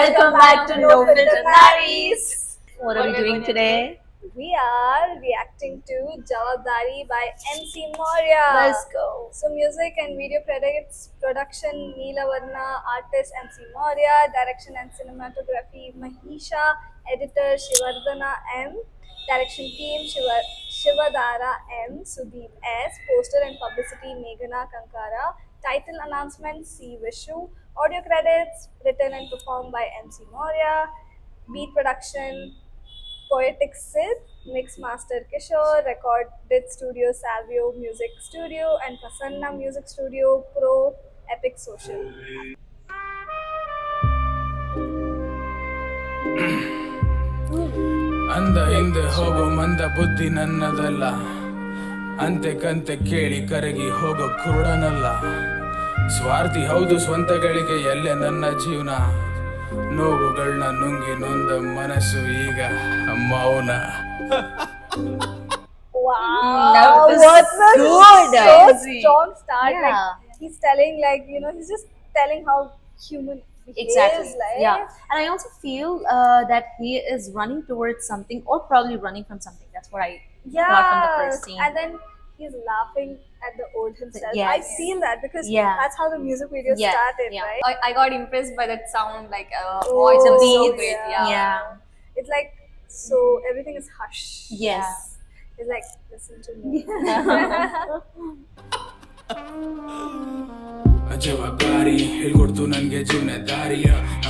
Welcome back to No Filter Naris. What are we doing today? We are reacting to Jawabdari by MC Moria. Let's go. So music and video credits, production Neela Varna, artist MC Moria, direction and cinematography Mahisha, editor Shivardhana M, direction team Shivadara M, Sudeep S, poster and publicity Meghana Kankara, title announcement C Vishu, audio credits written and performed by MC Moria, beat production Poetic Sid, Mix Master Kishore, Recorded Studio Salvio Music Studio, and Prasanna Music Studio Pro Epic Social. ಅಂದ ಹಿಂದೆ ಹೋಗೋ ಮಂದ ಬುದ್ಧಿ ನನ್ನದಲ್ಲ, ಅಂತೆ ಕಂತೆ ಕೇಳಿ ಕರಗಿ ಹೋಗೋ ಕುರುಡನಲ್ಲ. ಸ್ವಾರ್ಥಿ ಹೌದು ಸ್ವಂತಗಳಿಗೆ ಎಲ್ಲೆ ನನ್ನ ಜೀವನ, ನೋವುಗಳನ್ನ ನುಂಗಿ ನೊಂದ ಮನಸ್ಸು ಈಗ ಮೌನ. Wow, that was what a good. so strong start. Yeah. Like he's telling, like he's just telling how human he Exactly. is. Like, Yeah. And I also feel that he is running towards something or probably running from something. That's what I got from the first scene. And then he's laughing at the old himself. Yes. I feel that because Yeah. that's how the music video Yeah, started, yeah. right? I got impressed by that sound, like Oh, voice was so beats, great. yeah. Yeah. It's like so everything is hush. Yes. It's like listen to me. ಜವಾಬ್ದಾರಿ ಹೇಳ್ಕೊಡ್ತು ನನ್ಗೆ ಜೀವನ ದಾರಿ,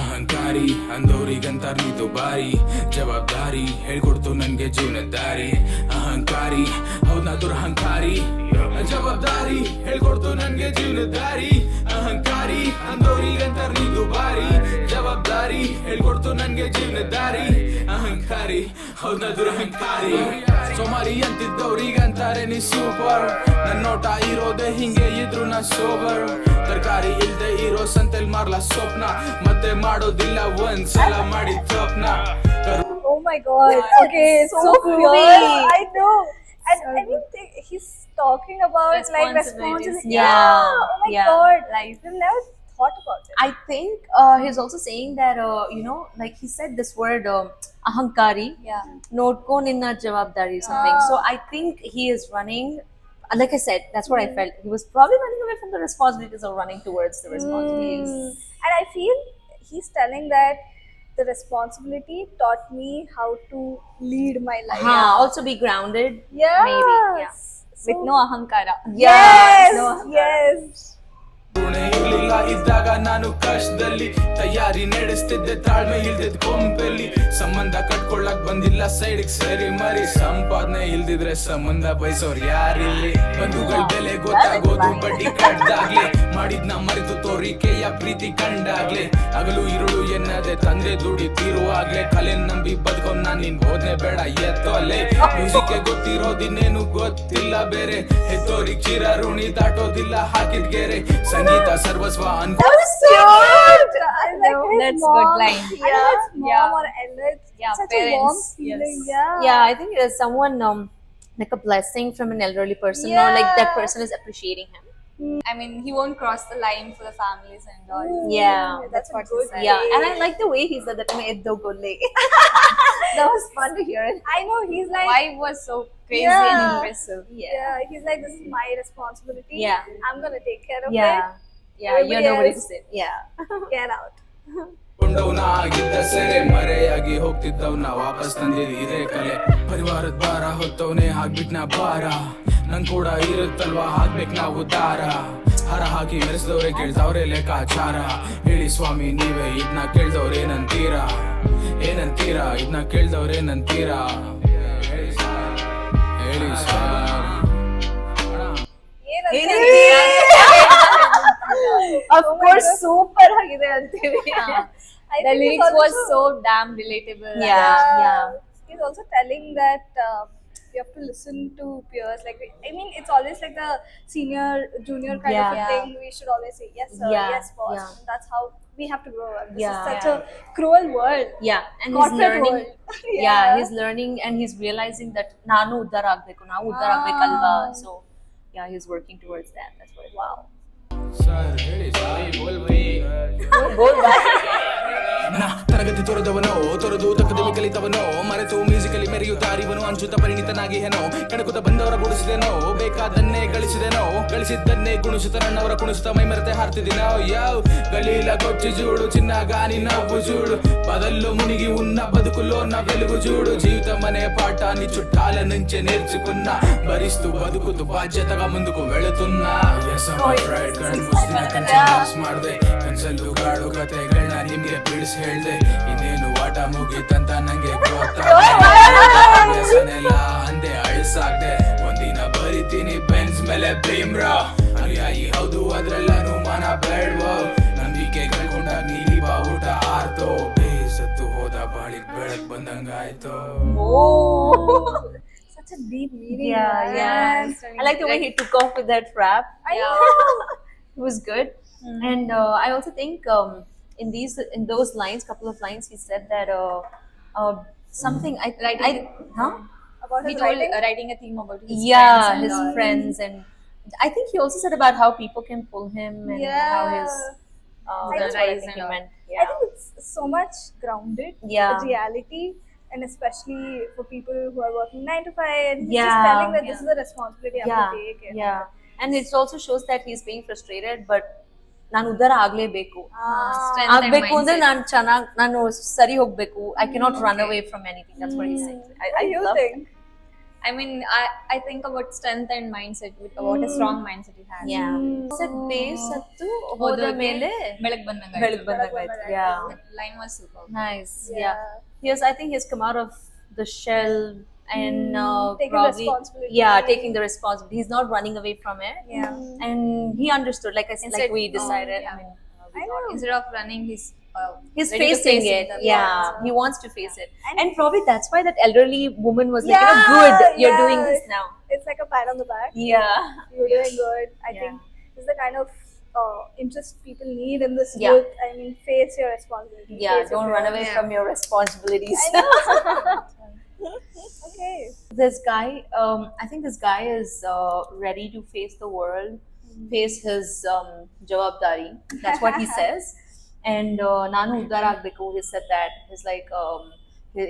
ಅಹಂಕಾರಿ ಅಂದೋರಿಗಂತಾರ ನೀ ದುಬಾರಿ. ಜವಾಬ್ದಾರಿ ಹೇಳ್ಕೊಡ್ತು ನನ್ಗೆ ಜೀವನ ದಾರಿ, ಅಹಂಕಾರಿ ಹೌದ್ ನಾ ದುರಹಂಕಾರಿ. ಜವಾಬ್ದಾರಿ ಹೇಳ್ಕೊಡ್ತು ನನ್ಗೆ ಜೀವನ ದಾರಿ, ಅಹಂಕಾರಿ ಅಂದೋರಿಗಂತಾರ ನೀ ದುಬಾರಿ. ಜವಾಬ್ದಾರಿ ಹೇಳ್ಕೊಡ್ತು ನನ್ಗೆ ಜೀವನ ದಾರಿ, ಅಹಂಕಾರಿ ಹೌದ್ ನಾ ದುರಹಂಕಾರಿ. ಸೋಮಾರಿ ಅಂತಿದ್ದವ್ರಿಗಂತಾರೆ ನೀ ಸೂಪರ್, ನನ್ ನೋಟ ಇರೋದೆ ಹಿಂಗೆ ಇದ್ರು ನಾ ಸೋಬರ್. ತರಕಾರಿ ಇಲ್ದೆ ಇರೋ ಸಂತೆಲ್ ಮಾರ್ಲಾ ಸೊಪ್ನ, ಮತ್ತೆ ಮಾಡೋದಿಲ್ಲ ಒಂದ್ಸಲ ಮಾಡಿ ತಪ್ನ. Oh my god. Okay, so pure. sweet. I know. And I mean, he's talking about like Responsibilities. responsibility. Yeah. Oh my Yeah. god. Like we've never thought about it. I think he's also saying that, like he said this word, ahankari. Yeah. Notko ninna jawabdari something. So I think he is running, like I said, that's what I felt. He was probably running away from the responsibilities or running towards the responsibilities. And I feel he's telling that the responsibility taught me how to lead my life. Also be grounded. Yeah. Maybe. Yeah. With no ahankara. Yes. No, Yes. ಋಣೆ ಇರ್ಲಿಲ್ಲ ಇದ್ದಾಗ ನಾನು ಕಷ್ಟದಲ್ಲಿ, ತಯಾರಿ ನಡೆಸ್ತಿದ್ದೆ ತಾಳ್ಮೆ ಇಲ್ದಿದ್ ಕೊಂಪೆಲ್ಲಿ. ಸಂಬಂಧ ಕಟ್ಕೊಳ್ಳಕ್ ಬಂದಿಲ್ಲ ಸೈಡ್ಗ್ ಸರಿ ಮರಿ, ಸಂಪಾದನೆ ಇಲ್ದಿದ್ರೆ ಸಂಬಂಧ ಬಯಸೋರ್ ಯಾರಿಲ್ಲಿ. ಬಂಧುಗಳ ಬೆಲೆ ಗೊತ್ತಾಗೋದು ಬಡ್ಡಿ ಕಟ್ದಾಗ್ಲೆ, ಮಾಡಿದ್ನ ಮರೆತು ತೋರಿಕೆಯ ಪ್ರೀತಿ ಕಂಡಾಗ್ಲೆ. ಹಗಲು ಇರುಳು ಎನ್ನದೆ ತಂದೆ ದುಡಿತಿರುವಾಗ್ಲೆ, ಕಲೆ ನಂಬಿ ಬದುಕೋ ನಾನ್ ನಿನ್ ಬೋಧನೆ ಬೇಡ ಎತ್ತೋ ಅಲ್ಲೇ. ಮ್ಯೂಸಿಕ್ ಗೊತ್ತಿರೋದಿನ್ನೇನು ಗೊತ್ತಿಲ್ಲ ಬೇರೆ, ಹೆತ್ತೋರಿಗ್ ಚಿರ ಋಣಿ ದಾಟೋದಿಲ್ಲ ಹಾಕಿದ್ ಗೆರೆ. ಸಂಗೀತ ಸರ್ವಸ್ವ ಅನ್ಕೋ. That was so cute. I like his That's mom. good line. I know his mom Yeah. or elder. Yeah, Such a warm parents. feeling. Yes. Yeah. Yeah, I think there's someone like a blessing from an elderly person, or like that Yeah. person is appreciating him. I mean, he won't cross the line for the families and all. Yeah, That's what a he good said. Yeah, way. and I like the way he said that. Eddo golle. That was fun to hear it. I know he's like Vibe was so crazy Yeah. and impressive. yeah, he's like this is my responsibility. Yeah. I'm gonna take care of Yeah, yeah, you Everybody know what else- to say. Yeah. it. Get out. ಕೊಂಡವನ ಆಗಿದ್ದ ಸೆರೆ ಮರೆಯಾಗಿ ಹೋಗ್ತಿದ್ದವ್ನ ವಾಪಸ್ ತಂದಿದ್ ಇದೇ ಕಲೆ. ಪರಿವಾರದ ಭಾರ ಹೊತ್ತವನೇ ಆಗ್ಬಿಟ್ನ ಭಾರ, ನನ್ ಕೂಡ ಇರುತ್ತಲ್ವಾ ಹಾಕ್ಬೇಕ್ ನಾವು ದಾರ. ಹರ ಹಾಕಿ ಮೆರೆಸಿದವ್ರೆ ಕೇಳ್ದವ್ರೆ ಲೆಕ್ಕಾಚಾರ. ಹೇಳಿ ಸ್ವಾಮಿ ನೀವೇ ಇದ್ನ ಕೇಳ್ದವ್ರೇನಂತೀರಾ, ಏನಂತೀರಾ ಇದ್ನ ಕೇಳ್ದವ್ರೇನಂತೀರಾ. ಹೇಳಿ sir. Of course, super agide antivi. I The think he's lyrics was also- so damn relatable. Yeah. He's also telling that you have to listen to peers. Like, I mean, it's always like the senior, junior kind of a Yeah. thing. We should always say yes, sir, Yeah, yes, boss. yeah. And that's how we have to grow up. This Yeah. is such a cruel world. Yeah, and he's Corporate learning. world. Yeah, he's learning and he's realizing that ನಾನು ಉದ್ಧಾರ ಆಗ್ಬೇಕು, ನಾವು ಉದ್ಧಾರ ಆಗ್ಬೇಕಲ್ವಾ. So yeah, he's working towards that. That's what. Wow. Sir ಹೇಳಿ ಸಾಯಿ ಬೋಲ್ by. Go back. ನಾ ಪ್ರೀತಿ ತೊರೆದವನೋ ತೊರೆದು ತಕ್ಕದಲ್ಲಿ ಕಲಿತವನೋ ಮರೆತು musically ಮೆರೆಯುತ್ತಾರಿವನು ಅಂಚುತ್ತ ಪರಿಣಿತನಾಗಿ ಏನೋ ಕೆಣಕುತ್ತ ಬಂದವರ ಗುಡಿಸಿದೆನೋ ಬೇಕಾದನ್ನೇ ಗಳಿಸಿದೆನೋ ಗಳಿಸಿದ್ದನ್ನೇ ಕುಣಿಸುತ್ತ ನನ್ನವರ ಕುಣಿಸುತ್ತ ಮೈ ಮರೆತೆ ಹಾರ್ತಿದ್ದೀನೋ ಯಾವ್ ಗಲೀಲ ಕೊಚ್ಚಿ ಜೂಡು ಚಿನ್ನ ಗಾನಿ ನవ్వు చూడు పదల్లో మునిగి ఉన్న బతుకులో నా వెలుగు చూడు జీవితం అనే పాఠాన్ని చుట్టాల నుంచే నేర్చుకున్నా భరిస్తూ బతుకుతూ బాధ్యతగా ముందుకు వెళుతున్నా ಮಾಡಿದೆ ಕನ್ಸಲ್ಲು ಕಾಡು ಕತೆಗಳನ್ನ ನಿಮ್ಗೆ ಬಿಡಿಸಿ ಹೇಳ್ದೆ ಇನ್ನೇನು ಆಟ ಮುಗಿತಂತ ನಂಗೆ ಗೊತ್ತಾಗಲ್ಲ ಅಂದೆ ಅಳಿಸಾಗ್ದೆ ಒಂದಿನ ಬರಿತೀನಿ ಬೆನ್ಸ್ ಮೇಲೆ ಭೀಮ್ರಾ ಅನುಯಾಯಿ ಹೌದು ಅದ್ರೆಲ್ಲನೂ ಮನ ಬೇಡ್ವೋ ನಂಬಿಕೆ ಕಳ್ಕೊಂಡಾಗ ನೀಲಿ ಬಾವುಟ ಆರ್ತೋ ಬೇಸತ್ತು ಹೋದ ಬಾಳಿಗ್ ಬೆಳಕ್ ಬಂದಂಗಾಯ್ತು Such a deep meaning. Yeah. I like the way he took off with that rap. I know. It was good. And I also think in those lines, couple of lines, he said that something huh? About He his told writing. writing a theme about his Yeah, friends and his all. friends, and I think he also said about how people can pull him and how his that's what I rise think and he all. meant. I Yeah. think it's so much grounded Yeah. with reality, and especially for people who are working 9 to 5. And he's just Yeah. telling that this is a responsibility I have Yeah, to take. And yeah, and it also shows that he's being frustrated, but ನಾನು ಉದ್ಧಾರ ಆಗ್ಲೇಬೇಕು Strength and ಆಗ್ಬೇಕು ಅಂದ್ರೆ mindset. ನಾನು ಸರಿ ಹೋಗ್ಬೇಕು. I cannot run away from anything. That's what he's saying. What do you love think? I mean, I think about strength and mindset, about a strong mindset he has. that. Yeah. Said ಬೇಸತ್ತು ಹೋದ ಮೇಲೆ ಬೆಳಗ್ ಬಂದಂಗ ಬೆಳಗ್ ಬಂದಾಗಾಯ್ತು. Yeah. Line was super. Nice. Yeah. Yeah. Yes, I think he's come out of the shell and Taking probably responsibility. taking the responsibility. He's not running away from it. Yeah. And he understood, like I said, like Instead- we decided. yeah. I mean, I know. Instead of running, he's he's ready to facing face it. it. Yeah, he wants to face it. And probably that's why that elderly woman was like, Yeah, good, you're yeah. doing this now. It's like a pat on the back. Yeah. You're doing good. I Yeah. think this is the kind of interest people need in this Yeah. youth. I mean, face your responsibility. Yeah, face your don't run away fears. from your responsibilities. I know. Okay. This guy, I think this guy is ready to face the world, face his jawabdari. That's what he says. And Nanu uddar agbeku, he said that. He's like,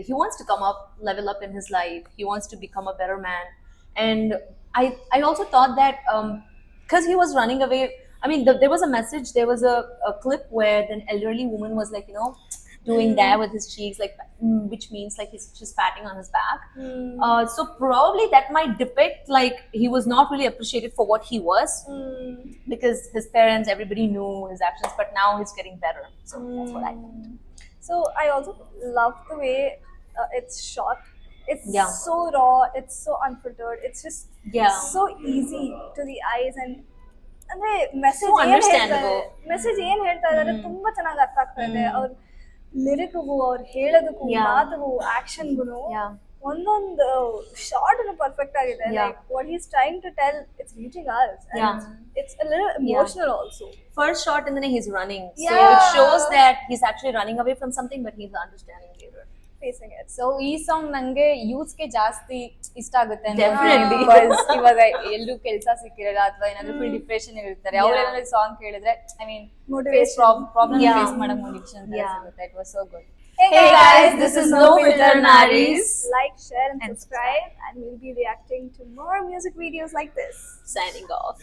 he wants to come up, level up in his life. He wants to become a better man. And I also thought that because he was running away, I mean, there was a message, there was a clip where an elderly woman was like, doing that with his cheeks, like, which means like he's just patting on his back. So probably that might depict like he was not really appreciated for what he was, because his parents, everybody knew his actions, but now he's getting better. So that's what I think. So I also love the way it's shot. It's Yeah. so raw. It's so unfiltered. It's just Yeah. so easy to the eyes and ಅಂದ್ರೆ message So understandable. Message ಏನ್ ಹೇಳ್ತಾ ಇದಾರೆ ತುಂಬಾ ಚೆನ್ನಾಗಿ ಅರ್ಥ ಆಗ್ತಾ ಇದೆ. ಅವ್ರ ಲಿರಿಕ್ಗೂ ಅವ್ರು ಹೇಳೋದಕ್ಕೂ Yeah. ಮಾತುಗೂ ಆಕ್ಷನ್ಗೂ Yeah. ಒಂದೊಂದು ಶಾರ್ಟ್ ಪರ್ಫೆಕ್ಟ್ ಆಗಿದೆ. Yeah. Like what he's trying to tell, it's reaching us. And Yeah. it's a little emotional also. First shot and then he's running. So Yeah. it shows that he's actually running away from something, but he's understanding later. Facing it. So ಈ song ನಂಗೆ youths ಗೆ ಜಾಸ್ತಿ ಇಷ್ಟ ಆಗುತ್ತೆ Definitely. Because ಇವಾಗ ಎಲ್ಲೂ ಕೆಲಸ ಸಿಕ್ಕಿರಲ್ಲ ಅಥವಾ ಏನಾದ್ರು ಫುಲ್ ಡಿಪ್ರೆಷನ್ ಇರ್ತಾರೆ ಅವ್ರೇನಾದ್ರು ಸಾಂಗ್ ಕೇಳಿದ್ರೆ I mean Motivation. Problem Yeah. Face ಮಾಡಕ್ ಮೋಟಿವೇಶನ್ Yeah. ಸಿಗುತ್ತೆ. It was so good. Hey guys, this is No Filter Naris. Like, share, and subscribe, and we'll be reacting to more music videos like this. Signing off.